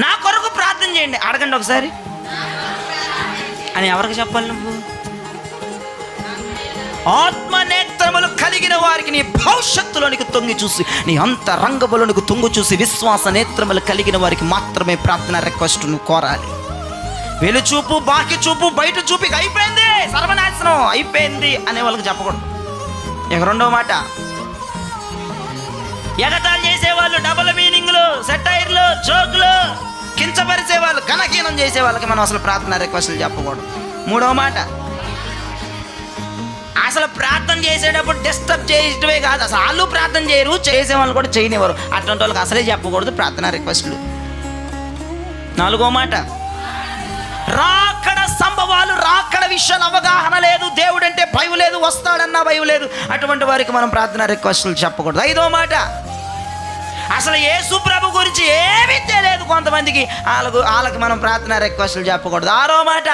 నా కొరకు ప్రార్థన చేయండి. అడగండి ఒకసారి అని ఎవరికి చెప్పాలి? నువ్వు ఆత్మనేత్రములు కలిగిన వారికి నీ భవిష్యత్తులోనికి తొంగి చూసి, నీ అంతరంగములోనికి తొంగి చూసి, విశ్వాస నేత్రములు కలిగిన వారికి మాత్రమే ప్రార్థన రిక్వెస్ట్ నువ్వు కోరాలి. వెలుచూపు, బాకి చూపు, బయట చూపు అయిపోయింది, సర్వనాశనం అయిపోయింది అనే వాళ్ళకి చెప్పకూడదు. ఇక రెండో మాట, ఎగతాళి చేసేవాళ్ళు, డబుల్ మీనింగ్లు, సెటైర్లు, జోకులు, కించపరిచేవాళ్ళు, ఘనహీనం చేసే వాళ్ళకి మనం అసలు ప్రార్థన రిక్వెస్ట్లు చెప్పకూడదు. మూడవ మాట, అసలు ప్రార్థన చేసేటప్పుడు డిస్టర్బ్ చేయటమే కాదు, అసలు వాళ్ళు ప్రార్థన చేయరు, చేసే వాళ్ళు కూడా చేయనివ్వరు, అటువంటి వాళ్ళకి అసలే చెప్పకూడదు ప్రార్థన రిక్వెస్ట్లు. నాలుగో మాట, రాకడ సంభవాలు, రాకడ విషయాలు అవగాహన లేదు, దేవుడు అంటే భయం లేదు, వస్తాడన్నా భయం లేదు, అటువంటి వారికి మనం ప్రార్థన రిక్వెస్ట్లు చెప్పకూడదు. ఐదో మాట, అసలు యేసు ప్రభు గురించి ఏమీ తెలియదు కొంతమందికి, వాళ్ళకి మనం ప్రార్థన రిక్వెస్ట్లు చెప్పకూడదు. ఆరో మాట,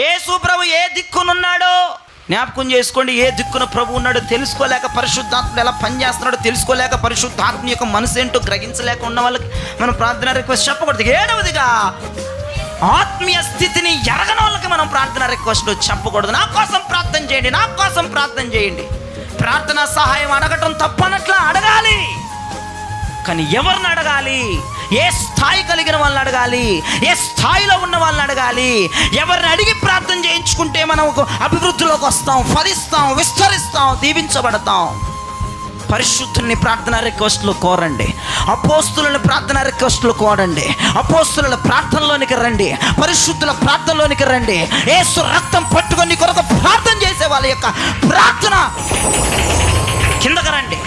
యేసు ప్రభు ఏ దిక్కునున్నాడో జ్ఞాపకం చేసుకోండి. ఏ దిక్కున ప్రభు ఉన్నాడో తెలుసుకోలేక, పరిశుద్ధాత్మ ఎలా పనిచేస్తున్నాడో తెలుసుకోలేక, పరిశుద్ధాత్మ యొక్క మనసు ఏంటో గ్రహించలేక ఉన్న వాళ్ళకి మనం ప్రార్థన రిక్వెస్ట్ చెప్పకూడదు. ఏడవదిగా, ఆత్మీయ స్థితిని ఎరగని వాళ్ళకి మనం ప్రార్థన రిక్వెస్ట్ చెప్పకూడదు. నా కోసం ప్రార్థన చేయండి, నా కోసం ప్రార్థన చేయండి. ప్రార్థన సహాయం అడగటం తప్పనట్లా, అడగాలి, కానీ ఎవరిని అడగాలి? ఏ స్థాయి కలిగిన వాళ్ళని అడగాలి, ఏ స్థాయిలో ఉన్న వాళ్ళని అడగాలి. ఎవరిని అడిగి ప్రార్థన చేయించుకుంటే మనం అభివృద్ధిలోకి వస్తాం, ఫలిస్తాం, విస్తరిస్తాం, దీవించబడతాం. పరిశుద్ధుల్ని ప్రార్థన రిక్వెస్ట్లు కోరండి, అపోస్తులను ప్రార్థన రిక్వెస్ట్లు కోరండి, అపోస్తుల ప్రార్థనలోనికి రండి, పరిశుద్ధుల ప్రార్థనలోనికి రండి. యేసు రక్తం పట్టుకొని కొరకు ప్రార్థన చేసే వాళ్ళ యొక్క ప్రార్థన కిందకి రండి.